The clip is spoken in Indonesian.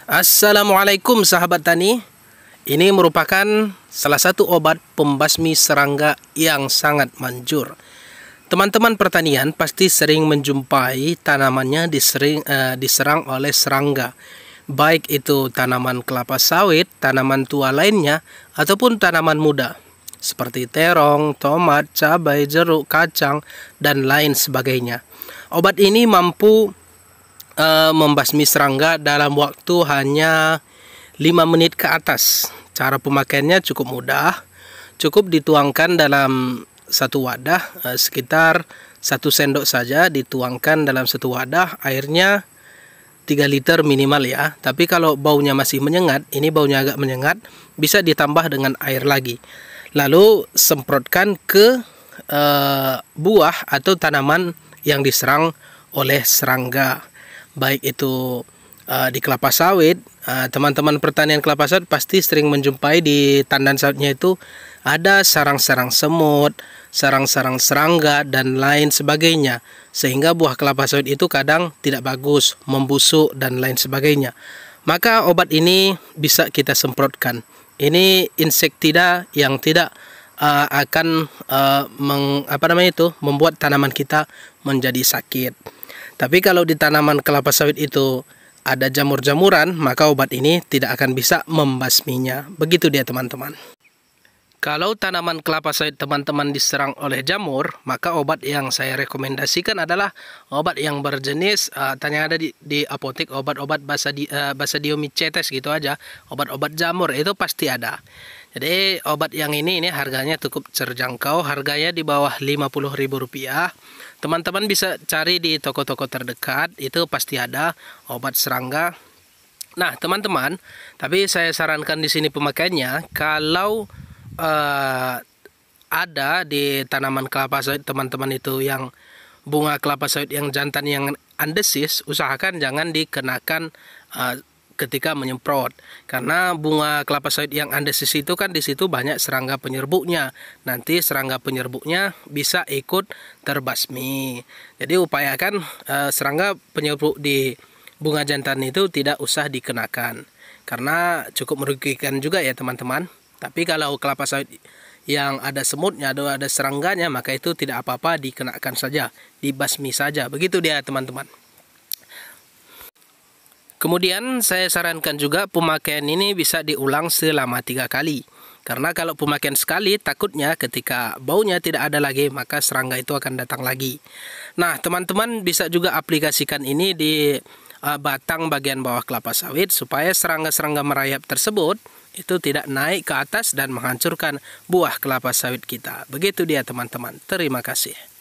Assalamualaikum sahabat tani. Ini merupakan salah satu obat pembasmi serangga yang sangat manjur. Teman-teman pertanian pasti sering menjumpai tanamannya diserang oleh serangga. Baik itu tanaman kelapa sawit, tanaman tua lainnya, ataupun tanaman muda. Seperti terong, tomat, cabai, jeruk, kacang, dan lain sebagainya. Obat ini mampu membasmi serangga dalam waktu hanya 5 menit ke atas. Cara pemakaiannya cukup mudah, cukup dituangkan dalam satu wadah, sekitar 1 sendok saja dituangkan dalam satu wadah, airnya 3 liter minimal ya. Tapi kalau baunya masih menyengat, ini baunya agak menyengat, bisa ditambah dengan air lagi. Lalu semprotkan ke buah atau tanaman yang diserang oleh serangga. Baik itu di kelapa sawit, teman-teman pertanian kelapa sawit pasti sering menjumpai di tandan sawitnya itu ada sarang-sarang semut, sarang-sarang serangga, dan lain sebagainya. Sehingga buah kelapa sawit itu kadang tidak bagus, membusuk, dan lain sebagainya. Maka obat ini bisa kita semprotkan. Ini insektisida yang tidak akan membuat tanaman kita menjadi sakit. Tapi kalau di tanaman kelapa sawit itu ada jamur-jamuran, maka obat ini tidak akan bisa membasminya. Begitu dia teman-teman. Kalau tanaman kelapa sawit teman-teman diserang oleh jamur, maka obat yang saya rekomendasikan adalah obat yang berjenis tanya ada di apotek, obat-obat Basidium micetes gitu aja. Obat-obat jamur itu pasti ada. Jadi obat yang ini harganya cukup terjangkau, harganya di bawah Rp50.000. Teman-teman bisa cari di toko-toko terdekat, itu pasti ada obat serangga. Nah, teman-teman, tapi saya sarankan di sini pemakaiannya kalau ada di tanaman kelapa sawit teman-teman itu yang bunga kelapa sawit yang jantan yang andesis, usahakan jangan dikenakan ketika menyemprot, karena bunga kelapa sawit yang andesis itu kan di situ banyak serangga penyerbuknya. Nanti serangga penyerbuknya bisa ikut terbasmi. Jadi upayakan serangga penyerbuk di bunga jantan itu tidak usah dikenakan, karena cukup merugikan juga ya teman-teman. Tapi kalau kelapa sawit yang ada semutnya atau ada serangganya, maka itu tidak apa-apa, dikenakan saja, dibasmi saja. Begitu dia teman-teman. Kemudian saya sarankan juga pemakaian ini bisa diulang selama 3 kali. Karena kalau pemakaian sekali, takutnya ketika baunya tidak ada lagi, maka serangga itu akan datang lagi. Nah, teman-teman bisa juga aplikasikan ini di batang bagian bawah kelapa sawit, supaya serangga-serangga merayap tersebut itu tidak naik ke atas dan menghancurkan buah kelapa sawit kita. Begitu dia teman-teman. Terima kasih.